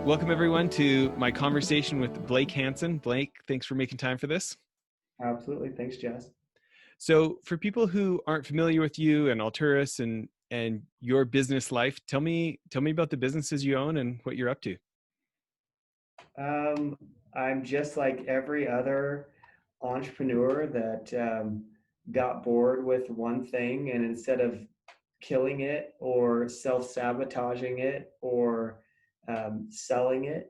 Welcome everyone to my conversation with Blake Hansen. Blake, thanks for making time for this. Absolutely. Thanks, Jess. So for people who aren't familiar with you and Alturas and your business life, tell me about the businesses you own and what you're up to. Um, I'm just like every other entrepreneur that got bored with one thing, and instead of killing it or self-sabotaging it or selling it,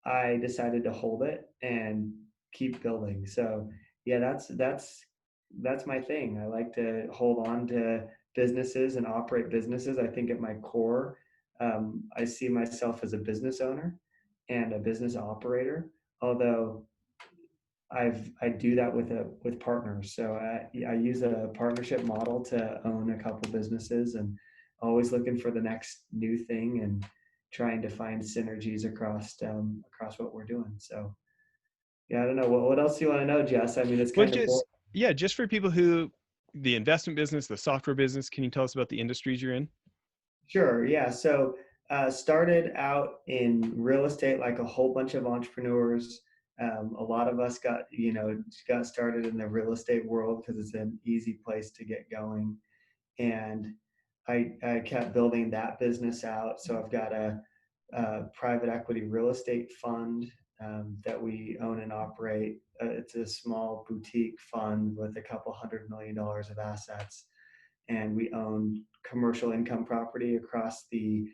I decided to hold it and keep building. So yeah, that's my thing. I like to hold on to businesses and operate businesses. I think at my core, I see myself as a business owner and a business operator. Although I do that with partners. So I use a partnership model to own a couple businesses, and always looking for the next new thing and trying to find synergies across what we're doing. So yeah, I don't know what else do you want to know, Jess? I mean, it's Well, kind of just for people who the investment business, the software business, can you tell us about the industries you're in? Sure. Yeah. So started out in real estate like a whole bunch of entrepreneurs. A lot of us got started in the real estate world because it's an easy place to get going. And I kept building that business out. So I've got a private equity real estate fund that we own and operate. It's a small boutique fund with a couple $100 million of assets, and we own commercial income property across the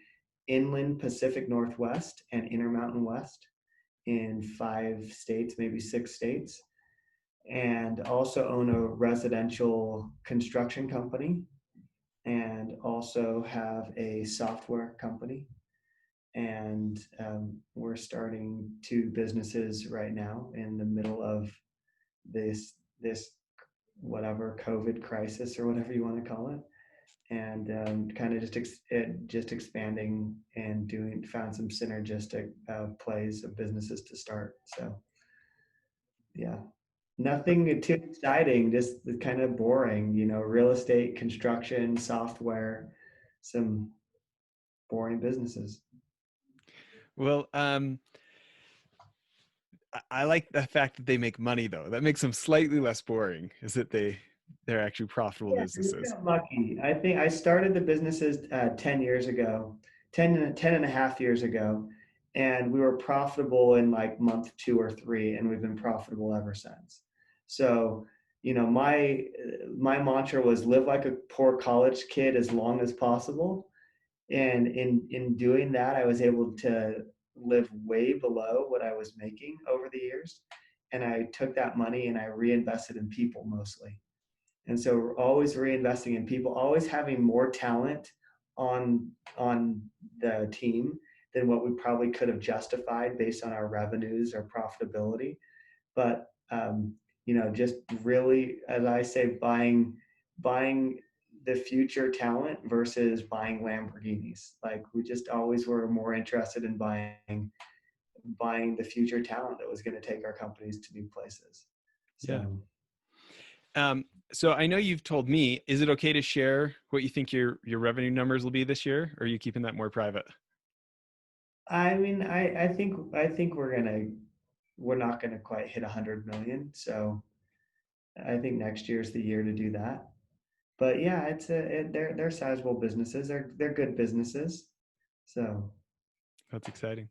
inland Pacific Northwest and Intermountain West in 5 states, maybe 6 states, and also own a residential construction company, and also have a software company. And we're starting two businesses right now in the middle of this whatever COVID crisis or whatever you want to call it, and kind of just expanding and found some synergistic plays of businesses to start. So yeah, nothing too exciting, just kind of boring, real estate, construction, software, some boring businesses. Well, I like the fact that they make money though. That makes them slightly less boring, is that they're actually profitable Yeah, we businesses. got lucky. I think I started the businesses 10 years ago, 10 and a half years ago, and we were profitable in like month 2 or 3, and we've been profitable ever since. So, my mantra was live like a poor college kid as long as possible. And in doing that, I was able to live way below what I was making over the years. And I took that money and I reinvested in people mostly. And so we're always reinvesting in people, always having more talent on the team than what we probably could have justified based on our revenues or profitability. But just really, as I say, buying the future talent versus buying Lamborghinis. Like we just always were more interested in buying the future talent that was going to take our companies to new places. Yeah. So So I know you've told me, is it okay to share what you think your revenue numbers will be this year? Or are you keeping that more private? I mean, I think we're not gonna quite hit 100 million. So I think next year's the year to do that. But yeah, they're sizable businesses. They're good businesses. So That's exciting.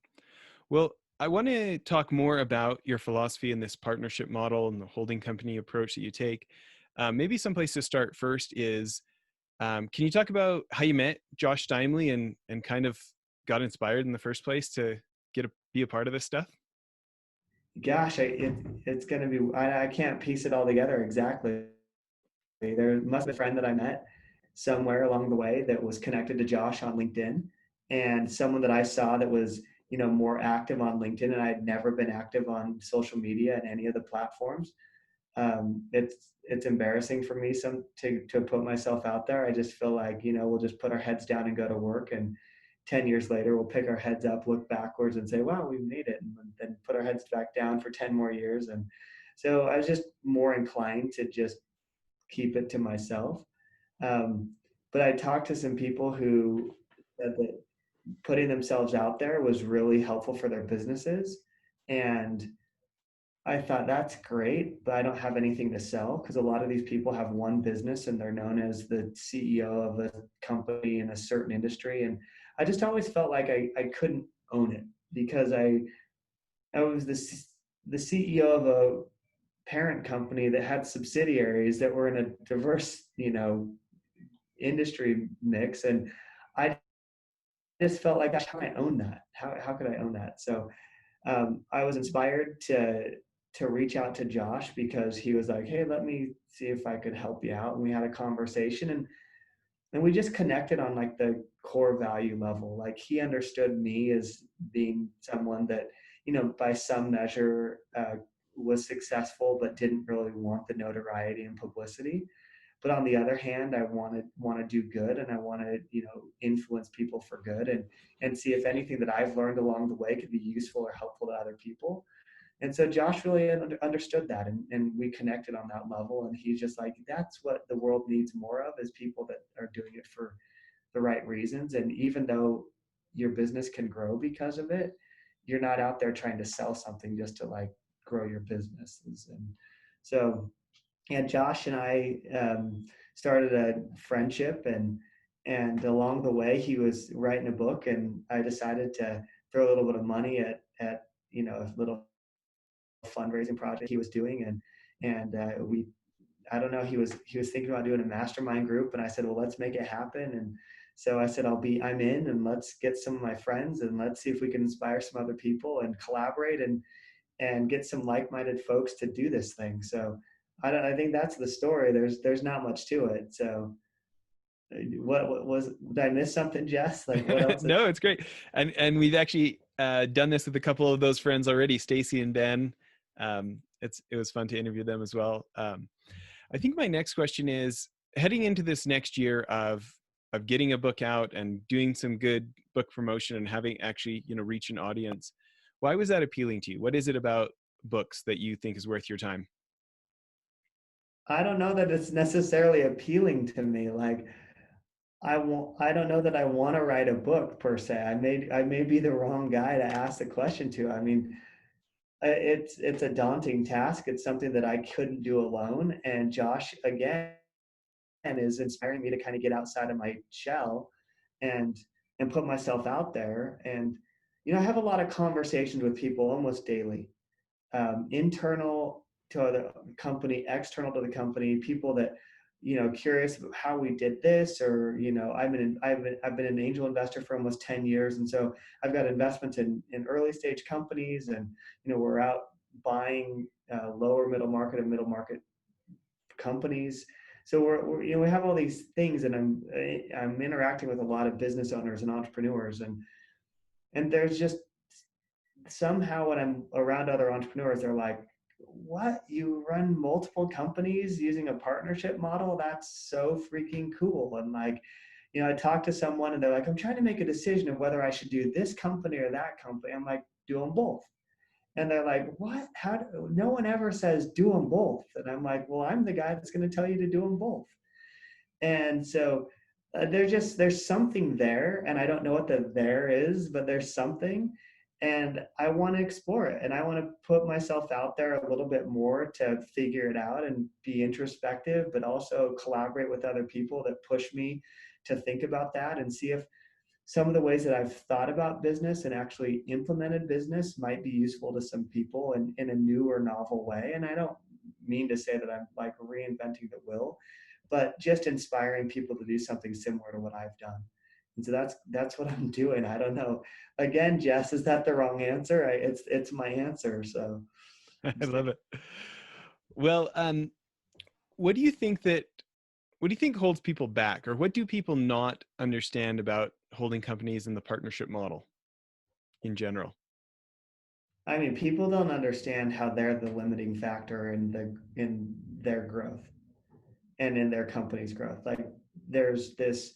Well, I want to talk more about your philosophy and this partnership model and the holding company approach that you take. Maybe someplace to start first is, can you talk about how you met Josh Steimle and kind of got inspired in the first place to be a part of this stuff? gosh, it's gonna be I can't piece it all together exactly. There must be a friend that I met somewhere along the way that was connected to Josh on LinkedIn, and someone that I saw that was more active on LinkedIn, and I had never been active on social media and any of the platforms. It's embarrassing for me to put myself out there. I just feel like we'll just put our heads down and go to work, and 10 years later we'll pick our heads up, look backwards, and say, wow, we made it, and then put our heads back down for 10 more years. And so I was just more inclined to just keep it to myself. um, but I talked to some people who said that putting themselves out there was really helpful for their businesses. And I thought that's great, but I don't have anything to sell, because a lot of these people have one business and they're known as the CEO of a company in a certain industry. And I just always felt like I couldn't own it, because I was the CEO of a parent company that had subsidiaries that were in a diverse, industry mix. And I just felt like, gosh, how can I own that? How could I own that? So I was inspired to reach out to Josh, because he was like, "Hey, let me see if I could help you out." And we had a conversation, and we just connected on like the core value level. Like, he understood me as being someone that, by some measure, was successful but didn't really want the notoriety and publicity. But on the other hand, I want to do good, and I want to, influence people for good, and see if anything that I've learned along the way could be useful or helpful to other people. And so Josh really understood that, and we connected on that level. And he's just like, that's what the world needs more of, is people that are doing it for the right reasons. And even though your business can grow because of it, you're not out there trying to sell something just to like grow your businesses. And so, yeah, Josh and I started a friendship, and along the way, he was writing a book, and I decided to throw a little bit of money at a little fundraising project he was doing. And we I don't know, he was thinking about doing a mastermind group, and I said, well, let's make it happen. And so I said, I'm in, and let's get some of my friends, and let's see if we can inspire some other people and collaborate, and get some like-minded folks to do this thing. So I think that's the story. There's not much to it. So what was, did I miss something, Jess? Like, what else? No, it's great. And we've actually done this with a couple of those friends already, Stacy and Ben. It was fun to interview them as well. I think my next question is, heading into this next year of getting a book out and doing some good book promotion and having actually, reach an audience. Why was that appealing to you? What is it about books that you think is worth your time? I don't know that it's necessarily appealing to me. Like, I don't know that I want to write a book per se. I may be the wrong guy to ask the question to. I mean, it's a daunting task. It's something that I couldn't do alone. And Josh, again, is inspiring me to kind of get outside of my shell, and put myself out there. And I have a lot of conversations with people almost daily, internal to the company, external to the company, people that, curious about how we did this. Or, I've been an angel investor for almost 10 years. And so I've got investments in early stage companies, and, we're out buying lower middle market and middle market companies. So we have all these things, and I'm interacting with a lot of business owners and entrepreneurs, and there's just, somehow when I'm around other entrepreneurs, they're like, what, you run multiple companies using a partnership model? That's so freaking cool. And like, I talked to someone, and they're like, I'm trying to make a decision of whether I should do this company or that company. I'm like, do them both. And they're like, what? No one ever says do them both. And I'm like, well, I'm the guy that's going to tell you to do them both. And so there's something there, and I don't know what the there is, but there's something, and I want to explore it, and I want to put myself out there a little bit more to figure it out and be introspective, but also collaborate with other people that push me to think about that, and see if some of the ways that I've thought about business and actually implemented business might be useful to some people in a new or novel way. And I don't mean to say that I'm like reinventing the wheel, but just inspiring people to do something similar to what I've done. And so that's what I'm doing. I don't know. Again, Jess, is that the wrong answer? It's my answer. So I love it. Well, what do you think that what do you think holds people back, or what do people not understand about holding companies and the partnership model in general? I mean, people don't understand how they're the limiting factor in their growth and in their company's growth. Like, there's this,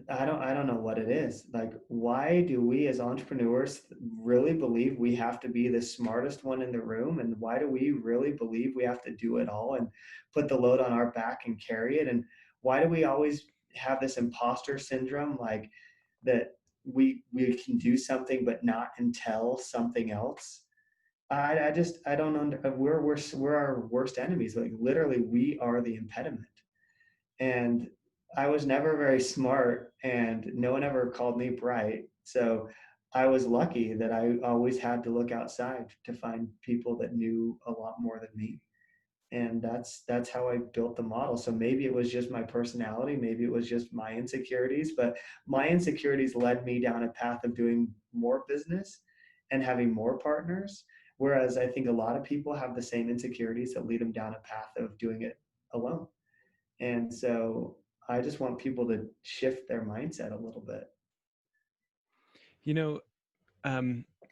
I don't know what it is. Like, why do we as entrepreneurs really believe we have to be the smartest one in the room? And why do we really believe we have to do it all and put the load on our back and carry it? And why do we always have this imposter syndrome? Like, that we can do something but not until something else. I don't know. We're our worst enemies. Like literally, we are the impediment. And I was never very smart, and no one ever called me bright. So I was lucky that I always had to look outside to find people that knew a lot more than me. And that's how I built the model. So maybe it was just my personality, maybe it was just my insecurities, but my insecurities led me down a path of doing more business and having more partners. Whereas I think a lot of people have the same insecurities that lead them down a path of doing it alone. And so I just want people to shift their mindset a little bit. You know,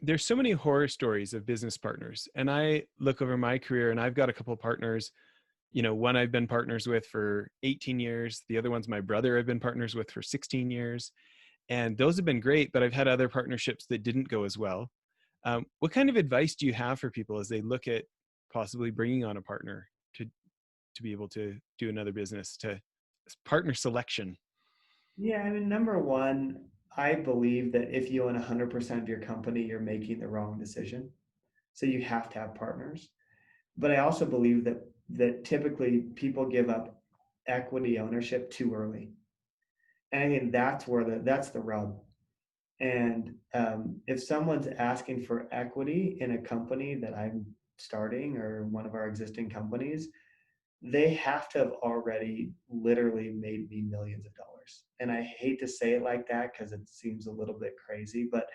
there's so many horror stories of business partners, and I look over my career and I've got a couple of partners. One I've been partners with for 18 years. The other one's my brother I've been partners with for 16 years. And those have been great, but I've had other partnerships that didn't go as well. What kind of advice do you have for people as they look at possibly bringing on a partner to be able to do another business, to partner selection? Yeah, I mean, number one, I believe that if you own 100% of your company, you're making the wrong decision. So you have to have partners. But I also believe that typically people give up equity ownership too early. And I think that's the rub. And if someone's asking for equity in a company that I'm starting or one of our existing companies, they have to have already literally made me millions of dollars. And I hate to say it like that because it seems a little bit crazy, but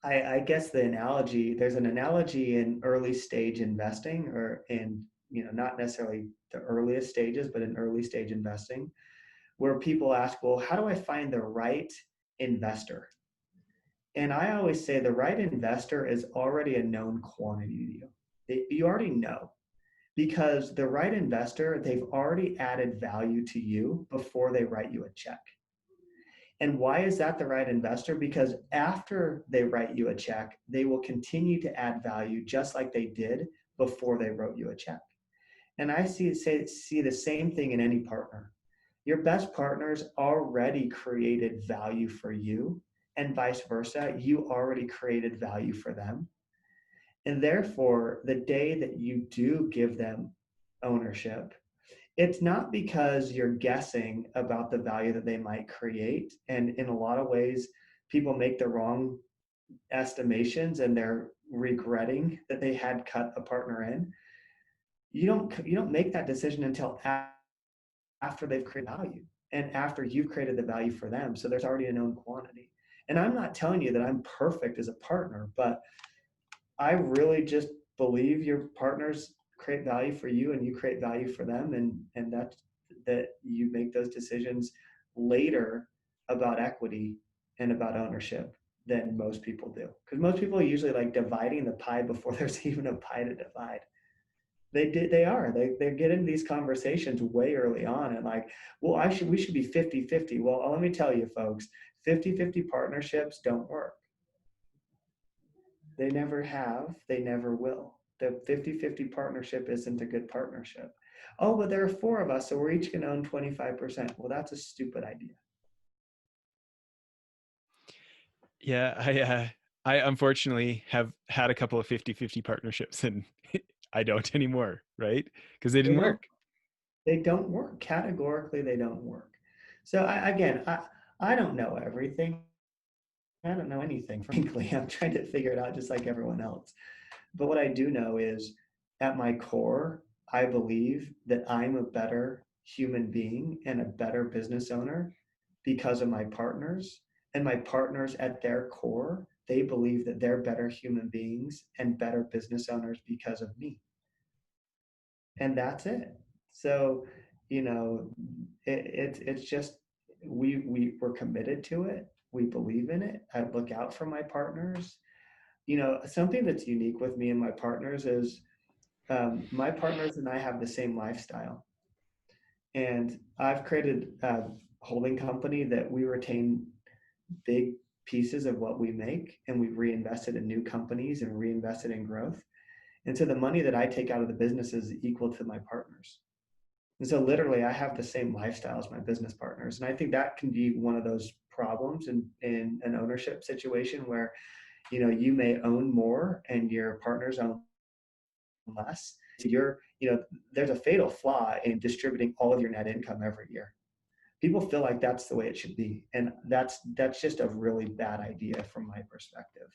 I guess there's an analogy in early stage investing, or in, not necessarily the earliest stages, but in early stage investing, where people ask, well, how do I find the right investor? And I always say the right investor is already a known quantity to you. You already know, because the right investor, they've already added value to you before they write you a check. And why is that the right investor? Because after they write you a check, they will continue to add value just like they did before they wrote you a check. And I see the same thing in any partner. Your best partners already created value for you, and vice versa. You already created value for them. And therefore, the day that you do give them ownership, it's not because you're guessing about the value that they might create. And in a lot of ways, people make the wrong estimations and they're regretting that they had cut a partner in. You don't make that decision until after they've created value and after you've created the value for them. So there's already a known quantity. And I'm not telling you that I'm perfect as a partner, but I really just believe your partners create value for you and you create value for them, and that you make those decisions later about equity and about ownership than most people do. Because most people are usually like dividing the pie before there's even a pie to divide. They get into these conversations way early on, and like, well, we should be 50-50. Well, let me tell you folks, 50-50 partnerships don't work. They never have, they never will. The 50-50 partnership isn't a good partnership. Oh, but there are four of us, so we're each going to own 25%. Well, that's a stupid idea. Yeah, I unfortunately have had a couple of 50-50 partnerships, and I don't anymore, right? Because they They didn't don't. work. They don't work. Categorically, they don't work. So I don't know everything. I don't know anything, frankly. I'm trying to figure it out just like everyone else. But what I do know is, at my core, I believe that I'm a better human being and a better business owner because of my partners. And my partners, at their core, they believe that they're better human beings and better business owners because of me. And that's it. So, it's just we're committed to it. We believe in it. I look out for my partners. Something that's unique with me and my partners is, my partners and I have the same lifestyle. And I've created a holding company that we retain big pieces of what we make, and we've reinvested in new companies and reinvested in growth. And so the money that I take out of the business is equal to my partners. And so literally I have the same lifestyle as my business partners. And I think that can be one of those problems in an ownership situation where, you may own more and your partners own less. So there's a fatal flaw in distributing all of your net income every year. People feel like that's the way it should be, and that's just a really bad idea from my perspective.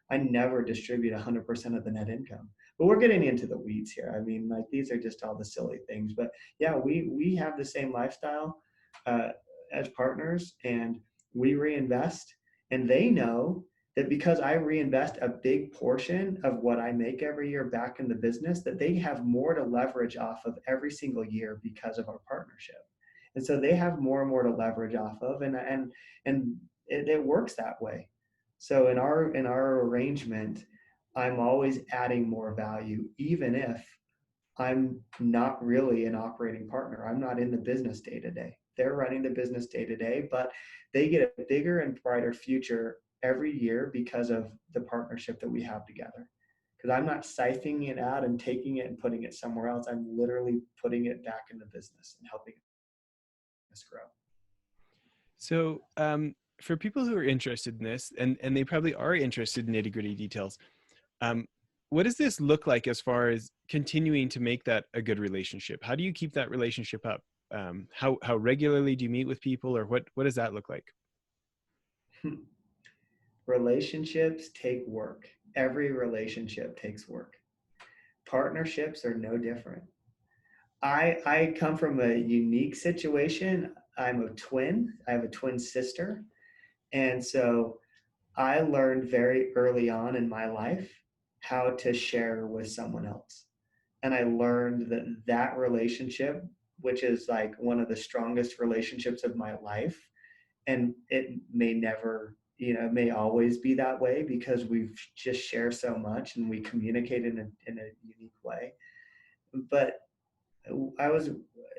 I never distribute 100% of the net income, but we're getting into the weeds here. I mean, like, these are just all the silly things, but yeah, we have the same lifestyle uh, as partners, and we reinvest, and they know that because I reinvest a big portion of what I make every year back in the business, that they have more to leverage off of every single year because of our partnership. And so they have more and more to leverage off of, and it works that way. So in our arrangement, I'm always adding more value, even if I'm not really an operating partner. I'm not in the business day to day. They're running the business day to day, but they get a bigger and brighter future every year because of the partnership that we have together. Because I'm not siphoning it out and taking it and putting it somewhere else. I'm literally putting it back in the business and helping us grow. So, for people who are interested in this, and they probably are interested in nitty gritty details, um, what does this look like as far as continuing to make that a good relationship? How do you keep that relationship up? How regularly do you meet with people, or what does that look like? Relationships take work. Every relationship takes work. Partnerships are no different. I come from a unique situation. I'm a twin. I have a twin sister. And so I learned very early on in my life how to share with someone else. And I learned that relationship, which is like one of the strongest relationships of my life, and it may never, it may always be that way because we've just share so much and we communicate in a unique way. But I was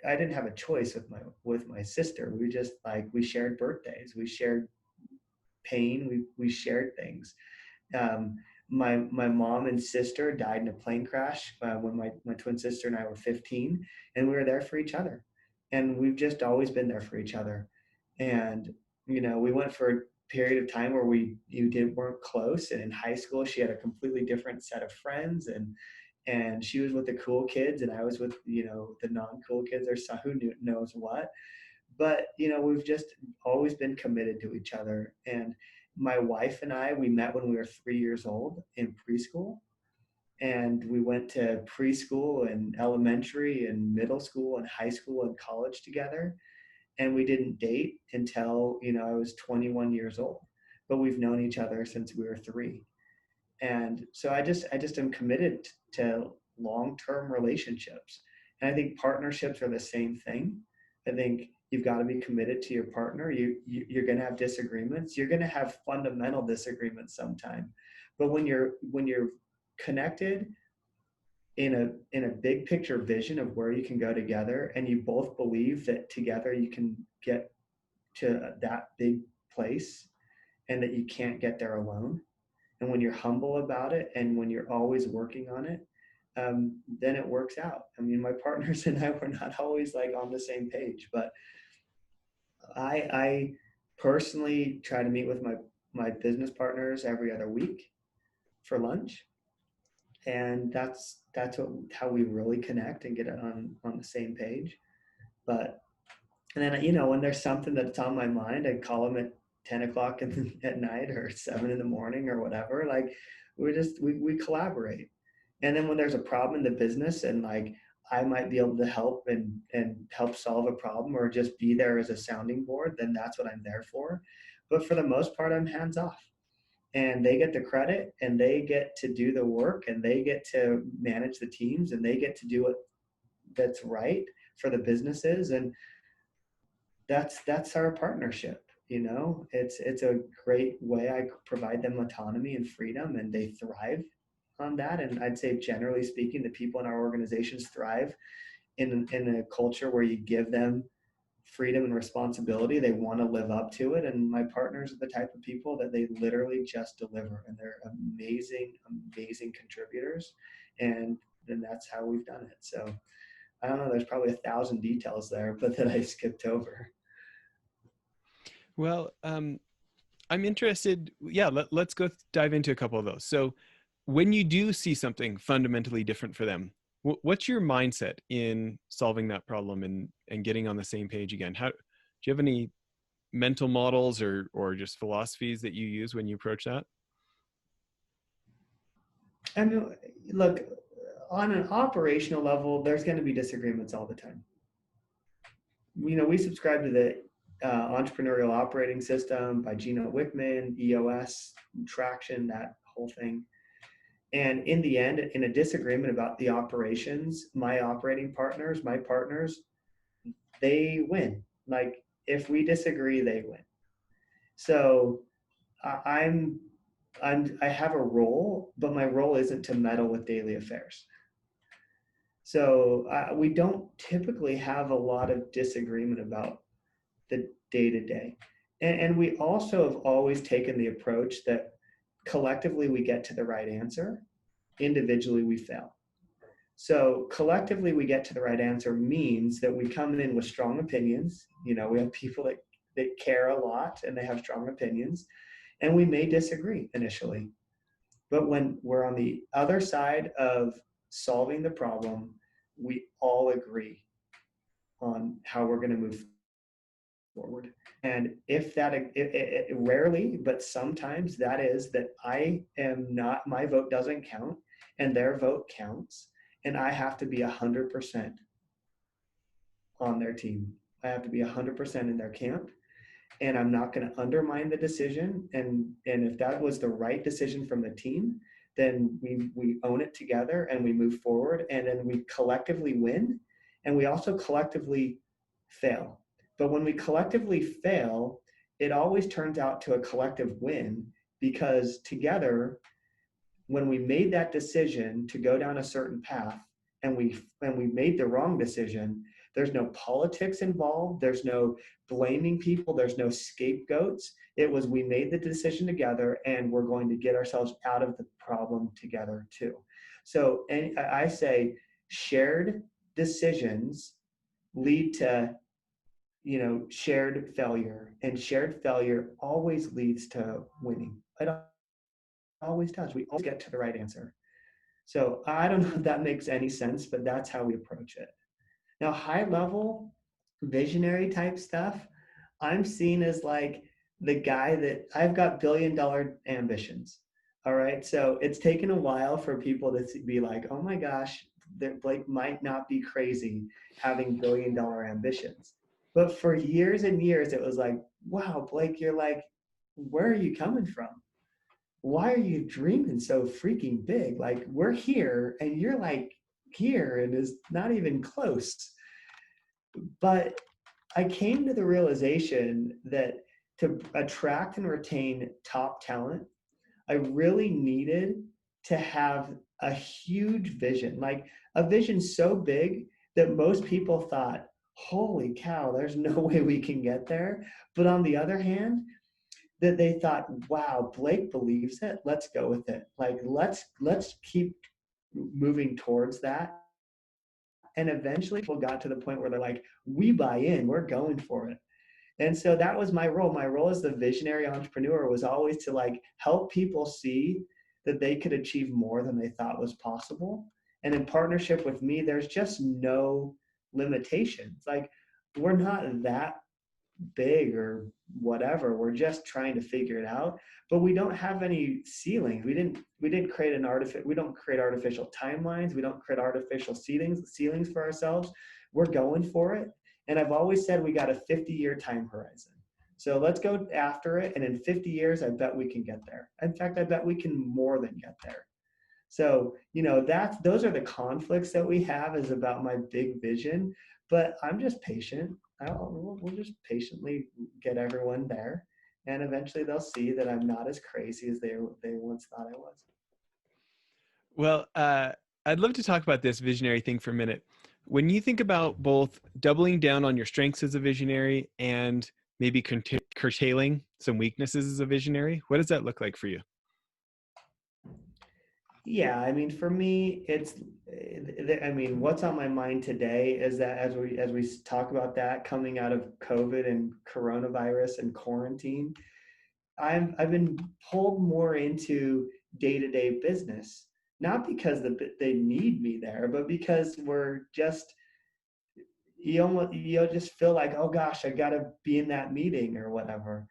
I didn't have a choice with my sister. We shared birthdays, we shared pain, we shared things. Um, my mom and sister died in a plane crash when my twin sister and I were 15, and we were there for each other, and we've just always been there for each other. And we went for a period of time where weren't close, and in high school she had a completely different set of friends, and she was with the cool kids and I was with the non-cool kids, or so who knows what. But we've just always been committed to each other. And my wife and I, we met when we were 3 years old in preschool, and we went to preschool and elementary and middle school and high school and college together, and we didn't date until I was 21 years old, but we've known each other since we were 3. And so I just am committed to long-term relationships. And I think partnerships are the same thing. I think you've got to be committed to your partner. You're going to have disagreements. You're going to have fundamental disagreements sometime. But when you're connected in a big picture vision of where you can go together, and you both believe that together you can get to that big place, and that you can't get there alone, and when you're humble about it and when you're always working on it, then it works out. I mean, my partners and I were not always like on the same page, but I personally try to meet with my business partners every other week for lunch, and how we really connect and get it on the same page. But and then when there's something that's on my mind, I call them at 10 o'clock at night or 7 in the morning or whatever. Like, we collaborate. And then when there's a problem in the business, and like I might be able to help and help solve a problem or just be there as a sounding board, then that's what I'm there for. But for the most part, I'm hands off. And they get the credit, and they get to do the work, and they get to manage the teams, and they get to do what that's right for the businesses. And that's our partnership. It's a great way. I provide them autonomy and freedom, and they thrive on that. And I'd say, generally speaking, the people in our organizations thrive in a culture where you give them freedom and responsibility. They want to live up to it. And my partners are the type of people that they literally just deliver, and they're amazing contributors. And then that's how we've done it. So I don't know, there's probably 1,000 details there, but that I skipped over. Well, I'm interested. Yeah, let's go dive into a couple of those. So, when you do see something fundamentally different for them, what's your mindset in solving that problem and getting on the same page again? How do you have any mental models or just philosophies that you use when you approach that? I mean, look, on an operational level, there's going to be disagreements all the time. We subscribe to the entrepreneurial operating system by Gino Wickman, EOS, traction, that whole thing. And in the end, in a disagreement about the operations, my operating partners, my partners, they win. Like if we disagree, they win. So I'm I have a role, but my role isn't to meddle with daily affairs. So we don't typically have a lot of disagreement about the day to day. And we also have always taken the approach that collectively we get to the right answer, individually we fail. So collectively we get to the right answer means that we come in with strong opinions. We have people that care a lot and they have strong opinions, and we may disagree initially. But when we're on the other side of solving the problem, we all agree on how we're going to move forward. And if that, rarely, but sometimes that is that I am not, my vote doesn't count and their vote counts. And I have to be 100% on their team. I have to be 100% in their camp, and I'm not going to undermine the decision. And if that was the right decision from the team, then we own it together and we move forward, and then we collectively win, and we also collectively fail. But when we collectively fail, it always turns out to a collective win, because together, when we made that decision to go down a certain path and we made the wrong decision, there's no politics involved, there's no blaming people, there's no scapegoats. It was, we made the decision together and we're going to get ourselves out of the problem together too. So, and I say shared decisions lead to shared failure, and shared failure always leads to winning. It always does. We always get to the right answer. So I don't know if that makes any sense, but that's how we approach it. Now, high level visionary type stuff, I'm seen as like the guy that I've got $1 billion ambitions. All right. So it's taken a while for people to be like, oh my gosh, Blake might not be crazy having $1 billion ambitions. But for years and years, it was like, wow, Blake, you're like, where are you coming from? Why are you dreaming so freaking big? Like, we're here and you're like here and is not even close. But I came to the realization that to attract and retain top talent, I really needed to have a huge vision, like a vision so big that most people thought, holy cow, there's no way we can get there. But on the other hand, that they thought, wow, Blake believes it. Let's go with it. Like, let's keep moving towards that. And eventually people got to the point where they're like, we buy in, we're going for it. And so that was my role. My role as the visionary entrepreneur was always to like help people see that they could achieve more than they thought was possible. And in partnership with me, there's just no limitations. Like, we're not that big or whatever, we're just trying to figure it out, but we don't have any ceilings. We didn't create we don't create artificial timelines, we don't create artificial ceilings for ourselves. We're going for it. And I've always said we got a 50-year time horizon, so let's go after it, and in 50 years I bet we can get there. In fact, I bet we can more than get there. So, those are the conflicts that we have, is about my big vision, but I'm just patient. We'll just patiently get everyone there. And eventually they'll see that I'm not as crazy as they once thought I was. Well, I'd love to talk about this visionary thing for a minute. When you think about both doubling down on your strengths as a visionary and maybe curtailing some weaknesses as a visionary, what does that look like for you? Yeah, I mean, for me, I mean, what's on my mind today is that as we talk about that coming out of COVID and coronavirus and quarantine, I've been pulled more into day-to-day business, not because they need me there, but because we're just you'll just feel like, oh gosh, I got to be in that meeting or whatever.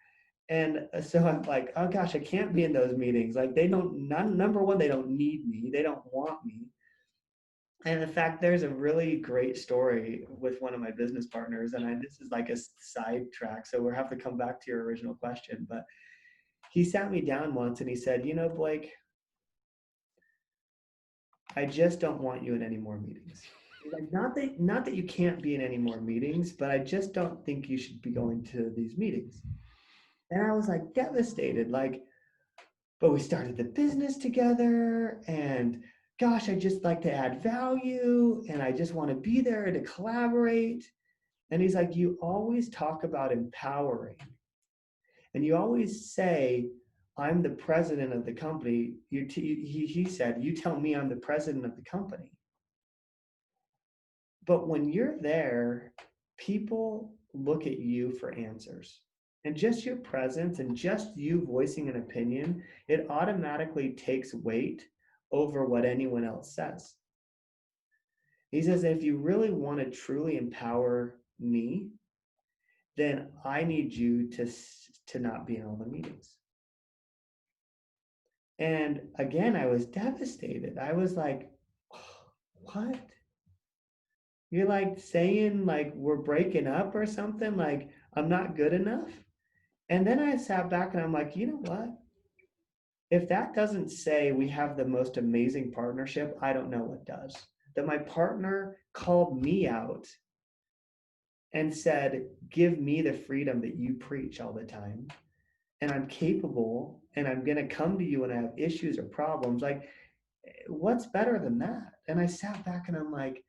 And so I'm like, oh gosh, I can't be in those meetings. Like they don't, not, number one, they don't need me. They don't want me. And in fact, there's a really great story with one of my business partners. And this is like a sidetrack. So we'll have to come back to your original question. But he sat me down once and he said, you know, Blake, I just don't want you in any more meetings. He's like, not that you can't be in any more meetings, but I just don't think you should be going to these meetings. And I was like devastated. Like, but we started the business together and gosh, I just like to add value and I just want to be there to collaborate. And he's like, you always talk about empowering and you always say, I'm the president of the company. He said, you tell me I'm the president of the company. But when you're there, people look at you for answers. And just your presence and just you voicing an opinion, it automatically takes weight over what anyone else says. He says, if you really want to truly empower me, then I need you to not be in all the meetings. And again, I was devastated. I was like, oh, what? You're like saying like we're breaking up or something, like I'm not good enough. And then I sat back and I'm like, you know what? If that doesn't say we have the most amazing partnership, I don't know what does. That my partner called me out and said, give me the freedom that you preach all the time. And I'm capable and I'm going to come to you when I have issues or problems. Like, what's better than that? And I sat back and I'm like,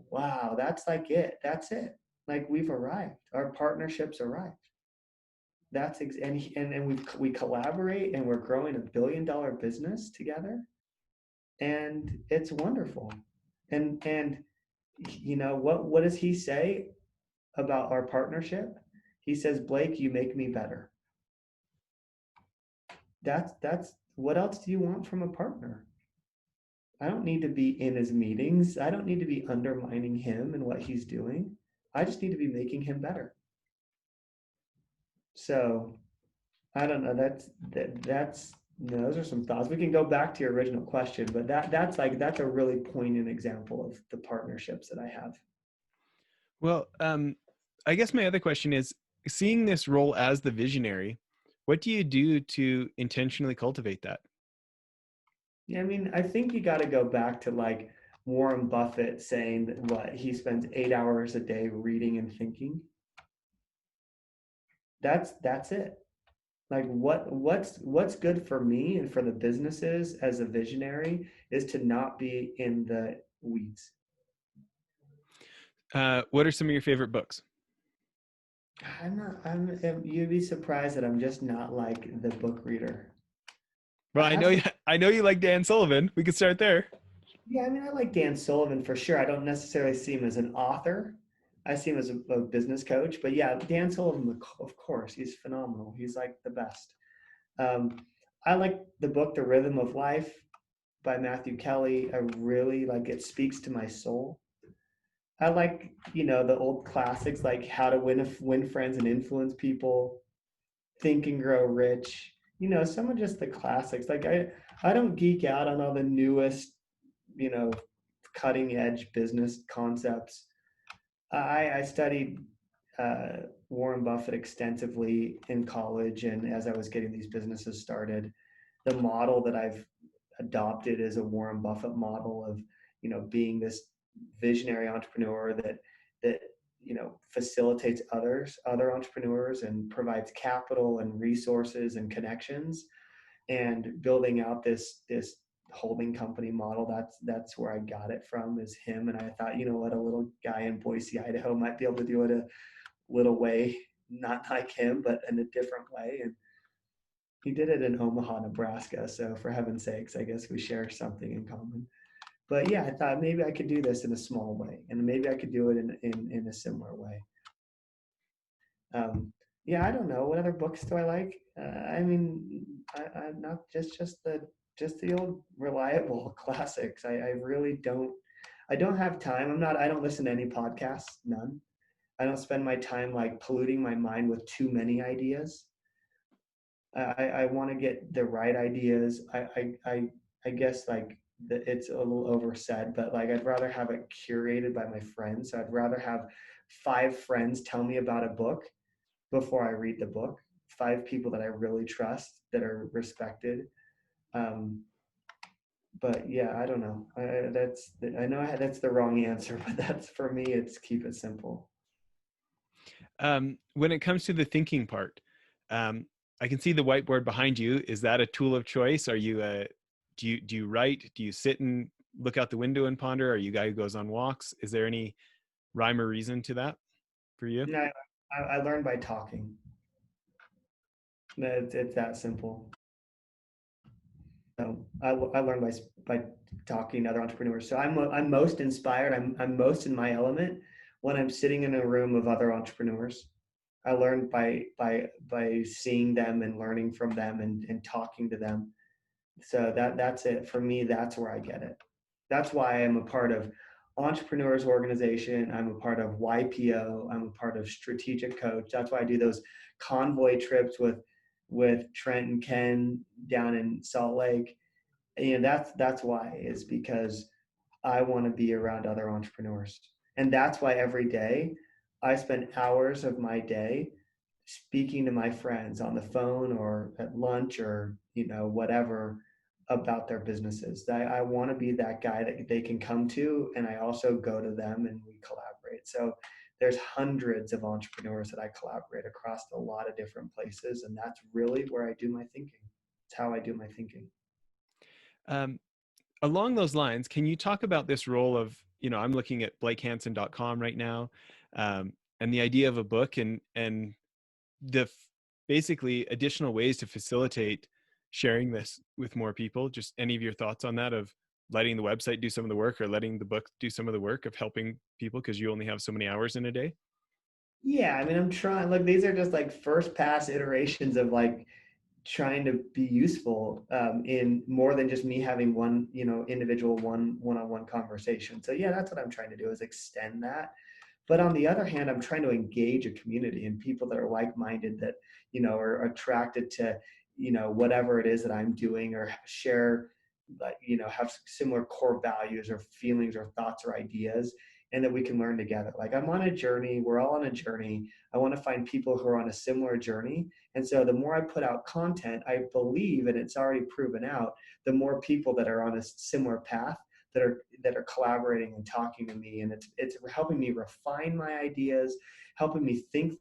wow, that's like it. That's it. Like we've arrived. Our partnership's arrived. And we collaborate and we're growing $1 billion business together, and it's wonderful. And you know what does he say about our partnership? He says, Blake, you make me better. That's what else do you want from a partner? I don't need to be in his meetings. I don't need to be undermining him and what he's doing. I just need to be making him better. So I don't know. That's those are some thoughts. We can go back to your original question, but that's a really poignant example of the partnerships that I have. Well, I guess my other question is, seeing this role as the visionary, what do you do to intentionally cultivate that? Yeah, I mean, I think you got to go back to like Warren Buffett saying that what he spends 8 hours a day reading and thinking. That's it. Like what's good for me and for the businesses as a visionary is to not be in the weeds. What are some of your favorite books? I'm not. You'd be surprised that I'm just not like the book reader. Well, I I have know some. I know you like Dan Sullivan. We could start there. Yeah, I mean, I like Dan Sullivan for sure. I don't necessarily see him as an author. I see him as a business coach. But yeah, Dan Sullivan, of course, he's phenomenal. He's like the best. Um, I like the book The Rhythm of Life by Matthew Kelly. I really like it. Speaks to my soul. I like, the old classics like How to Win Friends and Influence People, Think and Grow Rich. Some of just the classics. Like I don't geek out on all the newest, you know, cutting edge business concepts. I studied Warren Buffett extensively in college, and as I was getting these businesses started, the model that I've adopted is a Warren Buffett model of being this visionary entrepreneur that facilitates other entrepreneurs and provides capital and resources and connections, and building out this holding company model. That's where I got it from, is him. And I thought, what, a little guy in Boise, Idaho might be able to do it a little way, not like him, but in a different way. And He did it in Omaha, Nebraska. So for heaven's sakes, I guess we share something in common. But yeah, I thought maybe I could do this in a small way, and maybe I could do it in a similar way. Um, yeah, I don't know. What other books do I like? I mean, I'm not just the old reliable classics. I really don't. I don't have time. I'm not. I don't listen to any podcasts. None. I don't spend my time like polluting my mind with too many ideas. I want to get the right ideas. I guess like it's a little oversaid, but like I'd rather have it curated by my friends. So I'd rather have 5 friends tell me about a book before I read the book. 5 people that I really trust, that are respected. Um, but yeah, I don't know. I know that's the wrong answer, but that's for me. It's keep it simple. When it comes to the thinking part, um, I can see the whiteboard behind you. Is that a tool of choice? Are you do you write? Do you sit and look out the window and ponder? Are you a guy who goes on walks? Is there any rhyme or reason to that for you? No, I learned by talking. It's that simple. So I learned by talking to other entrepreneurs. So I'm most inspired. I'm most in my element when I'm sitting in a room of other entrepreneurs. I learned by seeing them and learning from them and talking to them. So that's it for me. That's where I get it. That's why I'm a part of Entrepreneurs Organization. I'm a part of YPO. I'm a part of Strategic Coach. That's why I do those convoy trips with Trent and Ken down in Salt Lake. And that's why, is because I want to be around other entrepreneurs. And that's why every day I spend hours of my day speaking to my friends on the phone or at lunch or, whatever, about their businesses. I want to be that guy that they can come to. And I also go to them and we collaborate. So there's hundreds of entrepreneurs that I collaborate across a lot of different places. And that's really where I do my thinking. It's how I do my thinking. Um, Along those lines, can you talk about this role of, I'm looking at blakehansen.com right now, and the idea of a book and the basically additional ways to facilitate sharing this with more people. Just any of your thoughts on that, of letting the website do some of the work or letting the book do some of the work of helping people because you only have so many hours in a day? Yeah, I mean, I'm trying. Look, these are just like first pass iterations of like trying to be useful in more than just me having one, individual one-on-one conversation. So yeah, that's what I'm trying to do, is extend that. But on the other hand, I'm trying to engage a community and people that are like-minded, that, are attracted to, whatever it is that I'm doing, or share, like, have similar core values or feelings or thoughts or ideas, and that we can learn together. Like, I'm on a journey. We're all on a journey. I want to find people who are on a similar journey. And so the more I put out content, I believe, and it's already proven out, the more people that are on a similar path that are collaborating and talking to me, and it's helping me refine my ideas, helping me think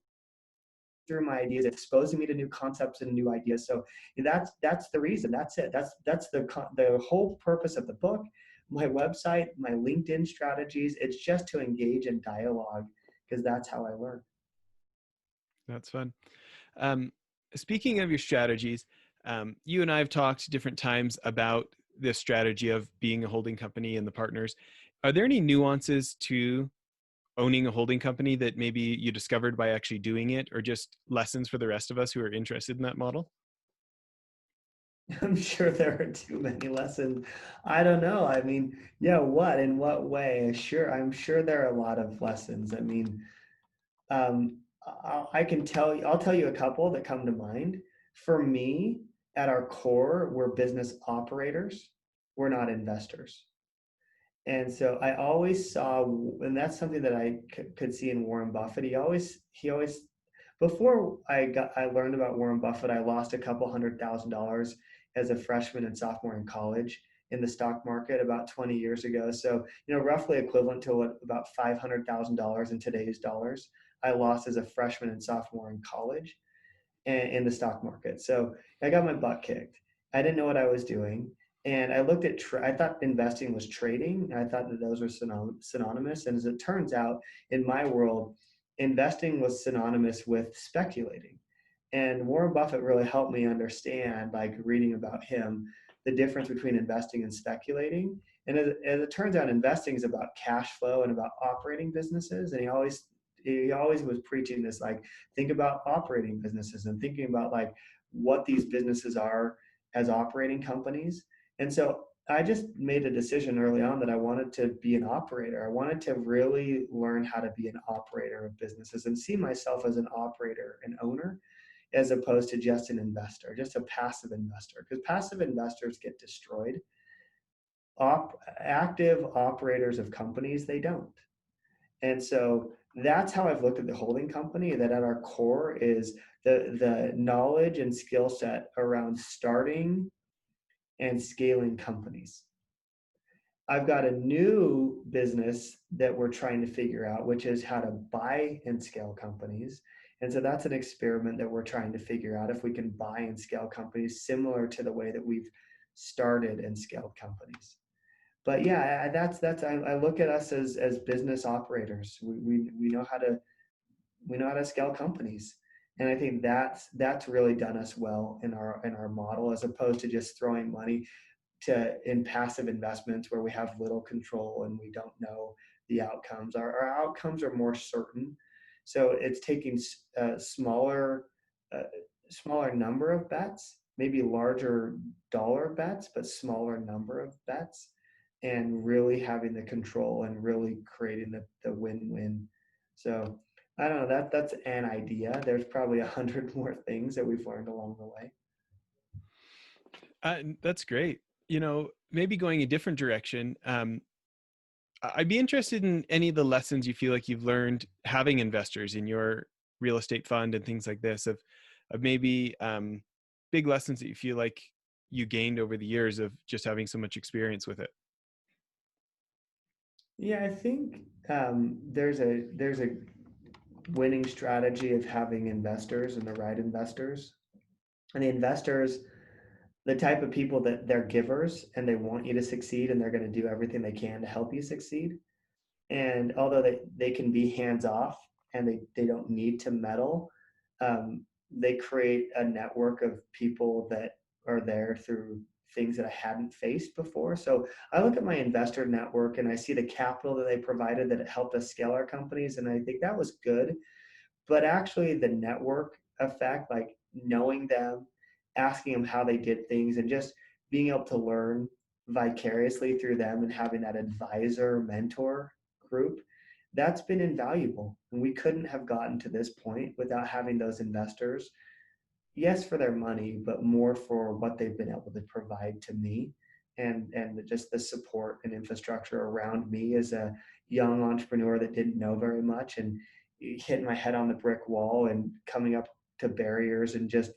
through my ideas, exposing me to new concepts and new ideas. So that's the reason. That's it. That's the whole purpose of the book, my website, my LinkedIn strategies. It's just to engage in dialogue, because that's how I learn. That's fun. Um, Speaking of your strategies, you and I have talked different times about this strategy of being a holding company and the partners. Are there any nuances to owning a holding company that maybe you discovered by actually doing it, or just lessons for the rest of us who are interested in that model? I'm sure there are too many lessons. I don't know. I mean, yeah, in what way? Sure, I'm sure there are a lot of lessons. I mean, um, I'll tell you a couple that come to mind. For me, at our core, we're business operators. We're not investors. And so I always saw, and that's something that I could see in Warren Buffett. He always, before I learned about Warren Buffett, I lost a couple $100,000 as a freshman and sophomore in college in the stock market about 20 years ago. So, roughly equivalent to about $500,000 in today's dollars, I lost as a freshman and sophomore in college and in the stock market. So I got my butt kicked. I didn't know what I was doing. And I looked at, I thought investing was trading. I thought that those were synonymous. And as it turns out, in my world, investing was synonymous with speculating. And Warren Buffett really helped me understand, like reading about him, the difference between investing and speculating. And as it turns out, investing is about cash flow and about operating businesses. And he always was preaching this, like, think about operating businesses and thinking about like what these businesses are as operating companies. And so I just made a decision early on that I wanted to be an operator. I wanted to really learn how to be an operator of businesses and see myself as an operator and owner, as opposed to just an investor, just a passive investor, because passive investors get destroyed. Active operators of companies, they don't. And so that's how I've looked at the holding company, that at our core is the knowledge and skill set around starting and scaling companies. I've got a new business that we're trying to figure out, which is how to buy and scale companies. And so that's an experiment that we're trying to figure out, if we can buy and scale companies similar to the way that we've started and scaled companies. But yeah, I look at us as business operators. We know how to scale companies. And I think that's really done us well in our model, as opposed to just throwing money in passive investments where we have little control and we don't know the outcomes. Our outcomes are more certain. So it's taking a uh, smaller number of bets, maybe larger dollar bets, but smaller number of bets, and really having the control and really creating the win-win. So I don't know, that's an idea. There's probably 100 more things that we've learned along the way. That's great. Maybe going a different direction. I'd be interested in any of the lessons you feel like you've learned having investors in your real estate fund and things like this, of maybe big lessons that you feel like you gained over the years of just having so much experience with it. Yeah, I think there's a winning strategy of having investors, and the right investors. And the investors, the type of people that they're givers and they want you to succeed, and they're going to do everything they can to help you succeed. And although they can be hands off and they don't need to meddle, they create a network of people that are there through things that I hadn't faced before. So I look at my investor network and I see the capital that they provided, that it helped us scale our companies. And I think that was good. But actually the network effect, like knowing them, asking them how they did things, and just being able to learn vicariously through them, and having that advisor mentor group, that's been invaluable. And we couldn't have gotten to this point without having those investors, yes, for their money, but more for what they've been able to provide to me, and just the support and infrastructure around me as a young entrepreneur that didn't know very much, and hitting my head on the brick wall and coming up to barriers, and just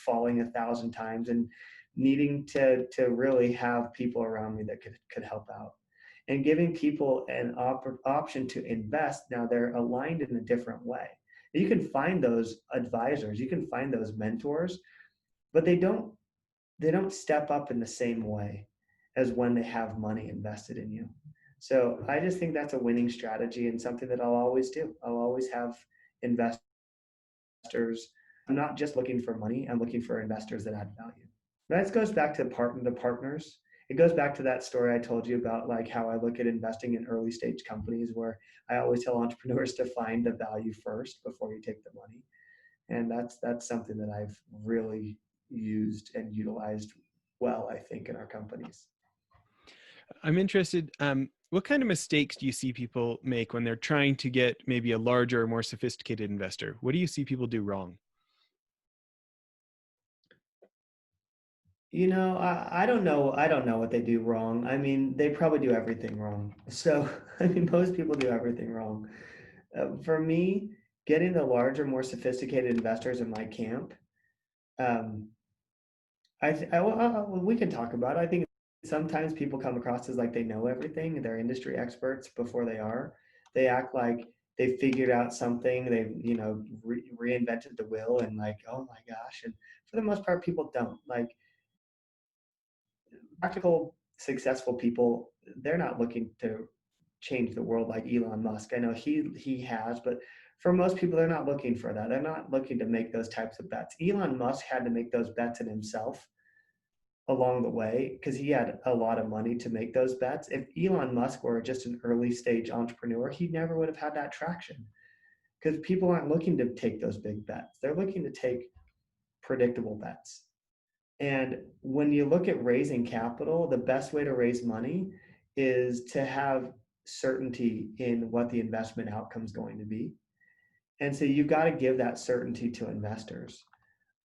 falling 1,000 times, and needing to really have people around me that could help out, and giving people an option to invest. Now they're aligned in a different way. You can find those advisors, you can find those mentors, but they don't step up in the same way as when they have money invested in you. So I just think that's a winning strategy, and something that I'll always do. I'll always have investors. I'm not just looking for money, I'm looking for investors that add value. That goes back to the partners. It goes back to that story I told you about, like how I look at investing in early stage companies, where I always tell entrepreneurs to find the value first before you take the money. And that's something that I've really used and utilized well, I think, in our companies. I'm interested. What kind of mistakes do you see people make when they're trying to get maybe a larger, more sophisticated investor? What do you see people do wrong? I don't know. I don't know what they do wrong. I mean, they probably do everything wrong. So, I mean, most people do everything wrong. For me, getting the larger, more sophisticated investors in my camp, um, we can talk about it. I think sometimes people come across as like they know everything, and they're industry experts before they are. They act like they figured out something. They've reinvented the wheel, and like, oh my gosh. And for the most part, people don't. Like, practical, successful people, they're not looking to change the world like Elon Musk. I know he has, but for most people, they're not looking for that. They're not looking to make those types of bets. Elon Musk had to make those bets in himself along the way because he had a lot of money to make those bets. If Elon Musk were just an early stage entrepreneur, he never would have had that traction because people aren't looking to take those big bets. They're looking to take predictable bets. And when you look at raising capital, the best way to raise money is to have certainty in what the investment outcome is going to be. And so you've got to give that certainty to investors.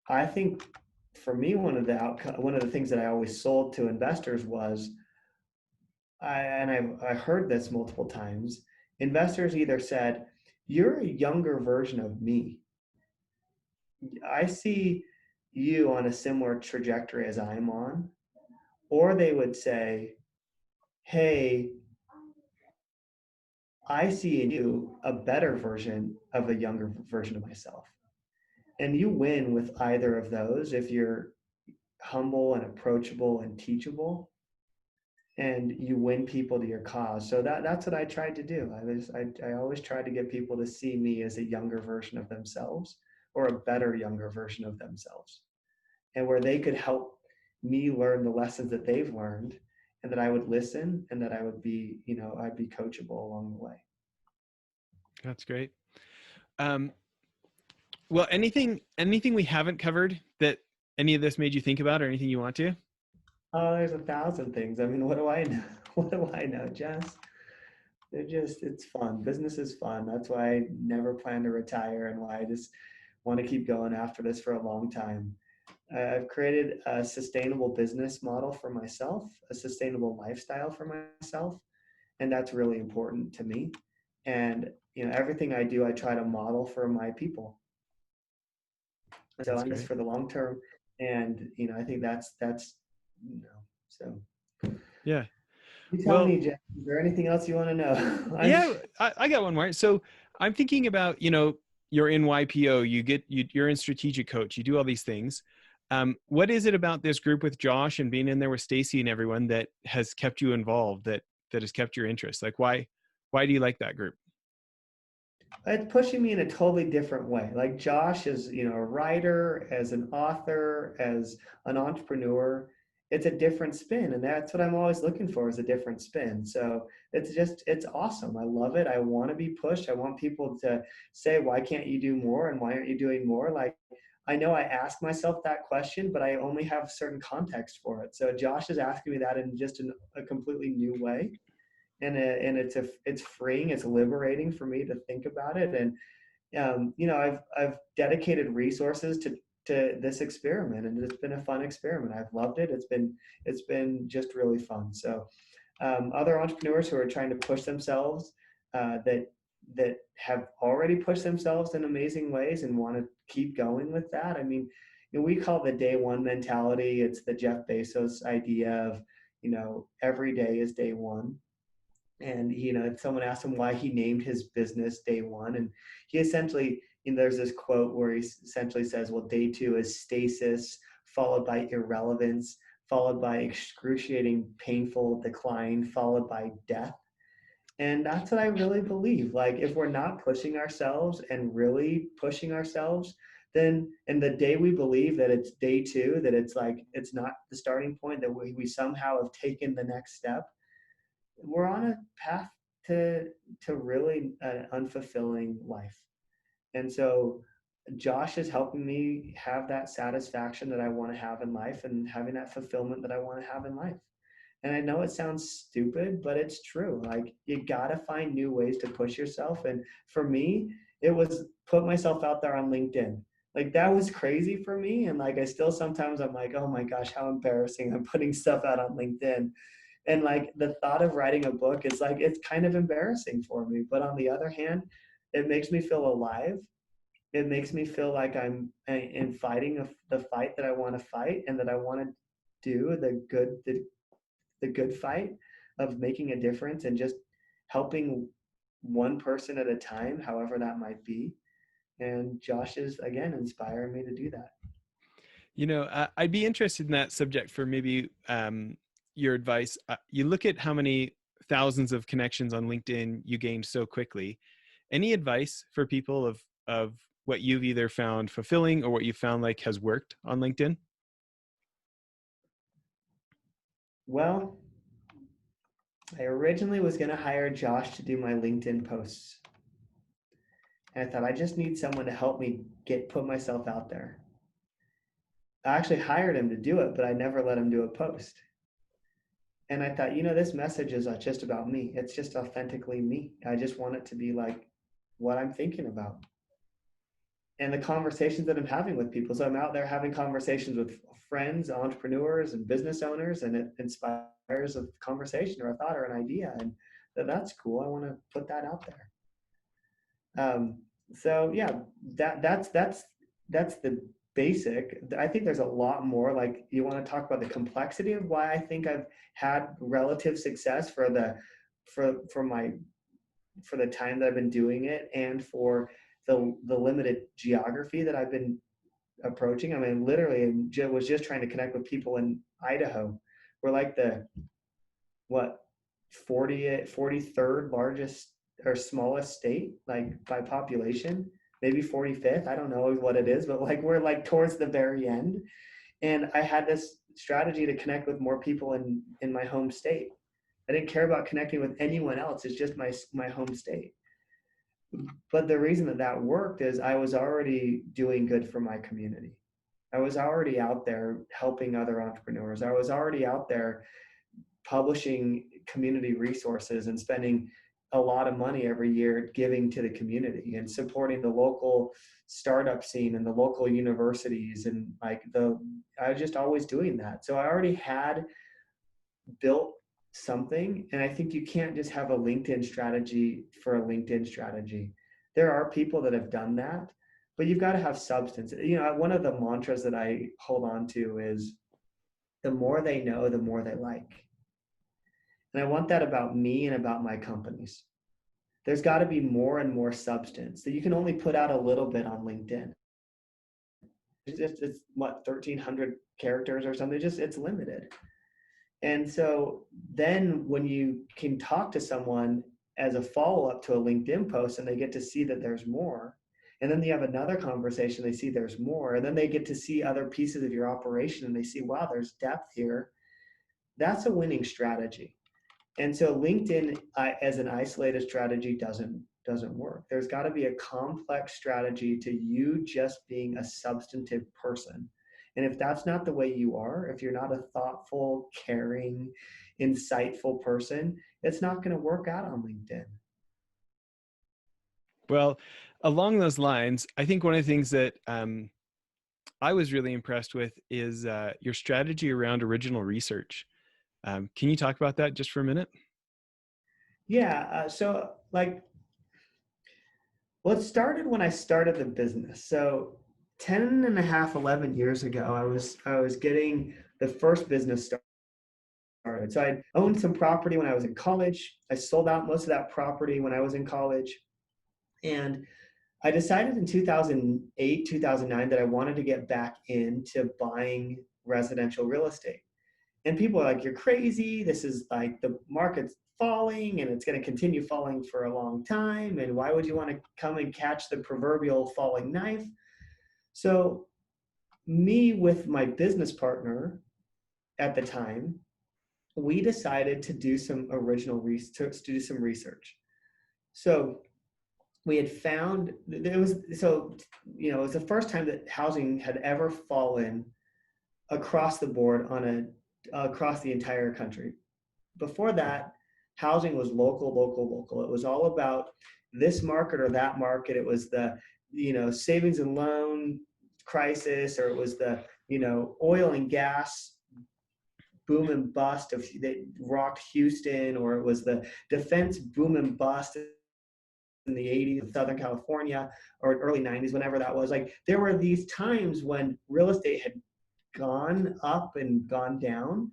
I think for me, one of the things that I always sold to investors was, I heard this multiple times. Investors either said, "You're a younger version of me. I see you on a similar trajectory as I'm on," or they would say, "Hey, I see in you a better version of a younger version of myself." And you win with either of those if you're humble and approachable and teachable, and you win people to your cause. So that's what I tried to do. I always tried to get people to see me as a younger version of themselves or a better younger version of themselves, and where they could help me learn the lessons that they've learned, and that I would listen, and that I would be, I'd be coachable along the way. That's great. Um, well, anything we haven't covered that any of this made you think about, or anything you want to? Oh, there's 1,000 things. I mean, what do I know? What do I know, Jess? It's fun. Business is fun. That's why I never plan to retire, and why I just want to keep going after this for a long time. I've created a sustainable business model for myself, a sustainable lifestyle for myself, and that's really important to me. And everything I do, I try to model for my people. So That's I'm just great. for the long term, and I think that's so. Yeah. You tell Well, me, Jeff, is there anything else you want to know? yeah, I got one more. So I'm thinking about, you're in YPO, you're in strategic coach, you do all these things. What is it about this group with Josh and being in there with Stacy and everyone that has kept you involved, that has kept your interest? Like, why do you like that group? It's pushing me in a totally different way. Like Josh is, a writer, as an author, as an entrepreneur. It's a different spin, and that's what I'm always looking for, is a different spin. So it's awesome. I love it. I want to be pushed. I want people to say, "Why can't you do more? And why aren't you doing more?" Like, I know I ask myself that question, but I only have certain context for it. So Josh is asking me that in just a completely new way, and it's freeing, it's liberating for me to think about it. And I've dedicated resources to this experiment, and it's been a fun experiment. I've loved it. It's been just really fun. So other entrepreneurs who are trying to push themselves, that have already pushed themselves in amazing ways and want to keep going with that. I mean, we call it the day one mentality. It's the Jeff Bezos idea of, every day is day one. And if someone asked him why he named his business Day One, and he essentially, there's this quote where he essentially says, well, day two is stasis, followed by irrelevance, followed by excruciating painful decline, followed by death. And that's what I really believe. Like, if we're not pushing ourselves and really pushing ourselves, then, and the day we believe that it's day two, that it's like it's not the starting point, that we somehow have taken the next step, we're on a path to really an unfulfilling life. And so Josh is helping me have that satisfaction that I want to have in life, and having that fulfillment that I want to have in life. And I know it sounds stupid, but it's true. Like, you got to find new ways to push yourself. And for me, it was put myself out there on LinkedIn. Like, that was crazy for me. And like, I still sometimes I'm like, oh my gosh, how embarrassing. I'm putting stuff out on LinkedIn. And like, the thought of writing a book is like, it's kind of embarrassing for me. But on the other hand, it makes me feel alive. It makes me feel like I'm in fighting the fight that I want to fight, and that I want to do the good fight of making a difference and just helping one person at a time, however that might be. And Josh is, again, inspiring me to do that. I'd be interested in that subject for maybe your advice. You look at how many thousands of connections on LinkedIn you gained so quickly, Any advice for people of what you've either found fulfilling or what you found like has worked on LinkedIn? Well, I originally was going to hire Josh to do my LinkedIn posts. And I thought I just need someone to help me put myself out there. I actually hired him to do it, but I never let him do a post. And I thought, this message is just about me. It's just authentically me. I just want it to be like what I'm thinking about and the conversations that I'm having with people. So I'm out there having conversations with friends, entrepreneurs, and business owners, and it inspires a conversation or a thought or an idea. And that's cool. I want to put that out there. So yeah, that's the basic. I think there's a lot more. Like, you want to talk about the complexity of why I think I've had relative success for the time that I've been doing it, and for the limited geography that I've been approaching. I mean, literally, I was just trying to connect with people in Idaho. We're like the what 43rd largest or smallest state, like by population, maybe 45th. I don't know what it is, but like we're like towards the very end. And I had this strategy to connect with more people in my home state. I didn't care about connecting with anyone else. It's just my home state. But the reason that worked is I was already doing good for my community. I was already out there helping other entrepreneurs. I was already out there publishing community resources and spending a lot of money every year giving to the community and supporting the local startup scene and the local universities. And I was just always doing that. So I already had built something. And I think you can't just have a LinkedIn strategy for a LinkedIn strategy. There are people that have done that, but you've got to have substance. One of the mantras that I hold on to is the more they know, the more they like. And I want that about me and about my companies. There's got to be more and more substance. So you can only put out a little bit on LinkedIn. It's what, 1,300 characters or something. It's limited. And so then when you can talk to someone as a follow-up to a LinkedIn post and they get to see that there's more, and then they have another conversation, they see there's more, and then they get to see other pieces of your operation and they see, wow, there's depth here. That's a winning strategy. And so LinkedIn as an isolated strategy doesn't work. There's got to be a complex strategy to you just being a substantive person. And if that's not the way you are, if you're not a thoughtful, caring, insightful person, it's not going to work out on LinkedIn. Well, along those lines, I think one of the things that I was really impressed with is your strategy around original research. Can you talk about that just for a minute? Yeah. Well, it started when I started the business. So 10 and a half, 11 years ago, I was getting the first business started. So I owned some property when I was in college. I sold out most of that property when I was in college. And I decided in 2008, 2009 that I wanted to get back into buying residential real estate. And people are like, you're crazy. This is like the market's falling and it's going to continue falling for a long time. And why would you want to come and catch the proverbial falling knife? So me with my business partner at the time, we decided to do some original research, to do some research. So we had found it was the first time that housing had ever fallen across the board across the entire country. Before that, housing was local. It was all about this market or that market. It was the savings and loan crisis, or it was the oil and gas boom and bust that rocked Houston, or it was the defense boom and bust in the 80s in Southern California, or early 90s, whenever that was. Like, there were these times when real estate had gone up and gone down,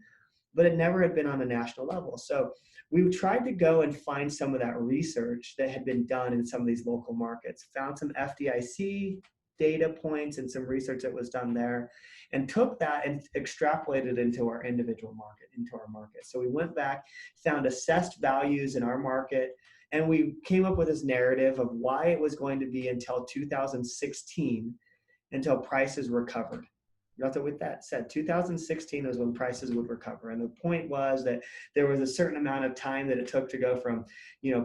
but it never had been on a national level. So we tried to go and find some of that research that had been done in some of these local markets, found some FDIC data points and some research that was done there, and took that and extrapolated into our individual market, into our market. So we went back, found assessed values in our market, And we came up with this narrative of why it was going to be until 2016 until prices recovered. That's what that said. 2016 was when prices would recover. And the point was that there was a certain amount of time that it took to go from,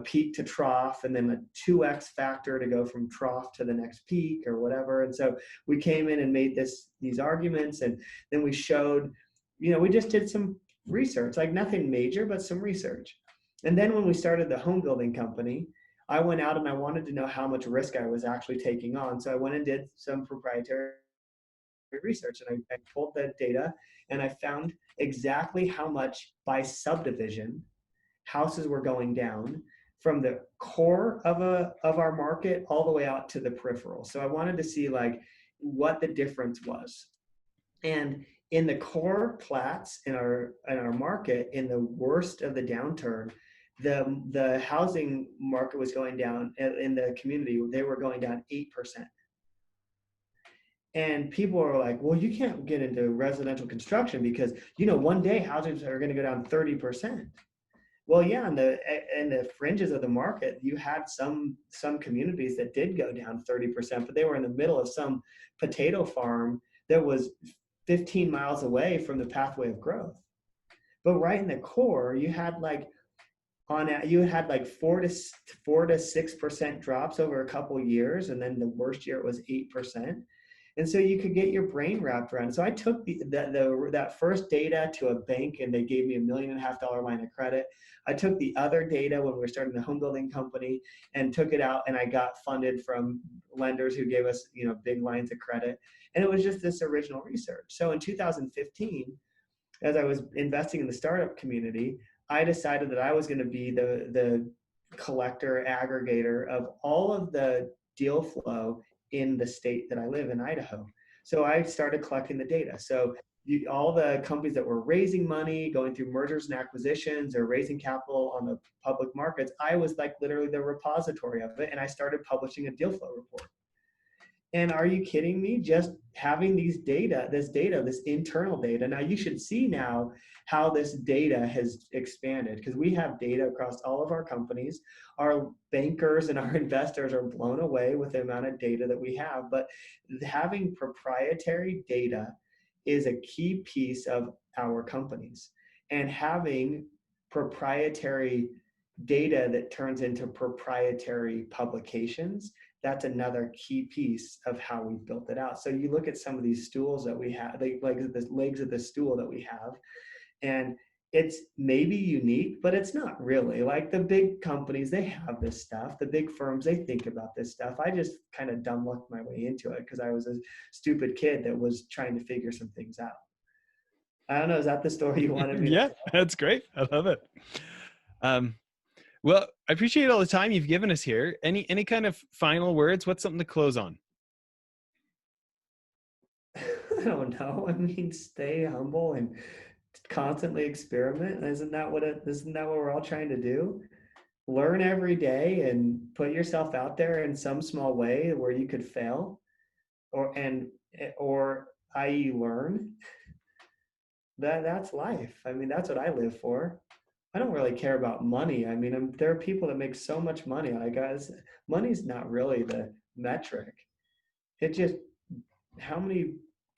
peak to trough, and then a 2x factor to go from trough to the next peak or whatever. And so we came in and made these arguments, and then we showed, we just did some research, like nothing major, but some research. And then when we started the home building company, I went out and I wanted to know how much risk I was actually taking on. So I went and did some proprietary research, and I pulled the data, and I found exactly how much by subdivision houses were going down from the core of our market all the way out to the peripheral. So I wanted to see like what the difference was. And in the core plats in our market, in the worst of the downturn, the housing market was going down in the community. They were going down 8%. And people are like, well, you can't get into residential construction because, one day houses are going to go down 30%. Well, yeah, in the fringes of the market, you had some communities that did go down 30%, but they were in the middle of some potato farm that was 15 miles away from the pathway of growth. But right in the core, you had like 4 to 6% drops over a couple of years, and then the worst year it was 8%. And so you could get your brain wrapped around. So I took that first data to a bank, and they gave me $1.5 million line of credit. I took the other data when we were starting the home building company and took it out, and I got funded from lenders who gave us, big lines of credit. And it was just this original research. So in 2015, as I was investing in the startup community, I decided that I was going to be the collector, aggregator of all of the deal flow in the state that I live in, Idaho. So I started collecting the data. So all the companies that were raising money, going through mergers and acquisitions, or raising capital on the public markets, I was like literally the repository of it, and I started publishing a deal flow report. And are you kidding me? Just having this internal data. Now you should see now how this data has expanded, because we have data across all of our companies. Our bankers and our investors are blown away with the amount of data that we have. But having proprietary data is a key piece of our companies. And having proprietary data that turns into proprietary publications, that's another key piece of how we've built it out. So you look at some of these stools that we have, the legs of the stool that we have, and it's maybe unique, but it's not really. Like the big companies, they have this stuff. The big firms, they think about this stuff. I just kind of dumb lucked my way into it because I was a stupid kid that was trying to figure some things out. I don't know. Is that the story you wanted me to Yeah, tell? that's great. I love it. Well, I appreciate all the time you've given us here. Any kind of final words? What's something to close on? I don't know. I mean, stay humble and constantly experiment. Isn't that what we're all trying to do? Learn every day and put yourself out there in some small way where you could fail, or i.e. learn. That's life. I mean, that's what I live for. I don't really care about money. I mean, there are people that make so much money. Like, guys, money's not really the metric. It just, how many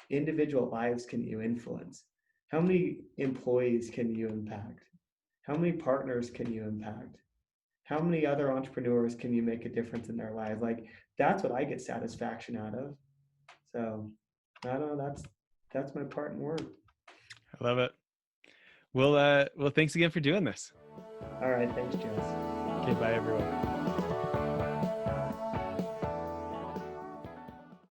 individual lives can you influence? How many employees can you impact? How many partners can you impact? How many other entrepreneurs can you make a difference in their lives? Like, that's what I get satisfaction out of. So I don't know, that's my part in word. I love it. Well, thanks again for doing this. All right, thanks, Jess. Okay, bye everyone.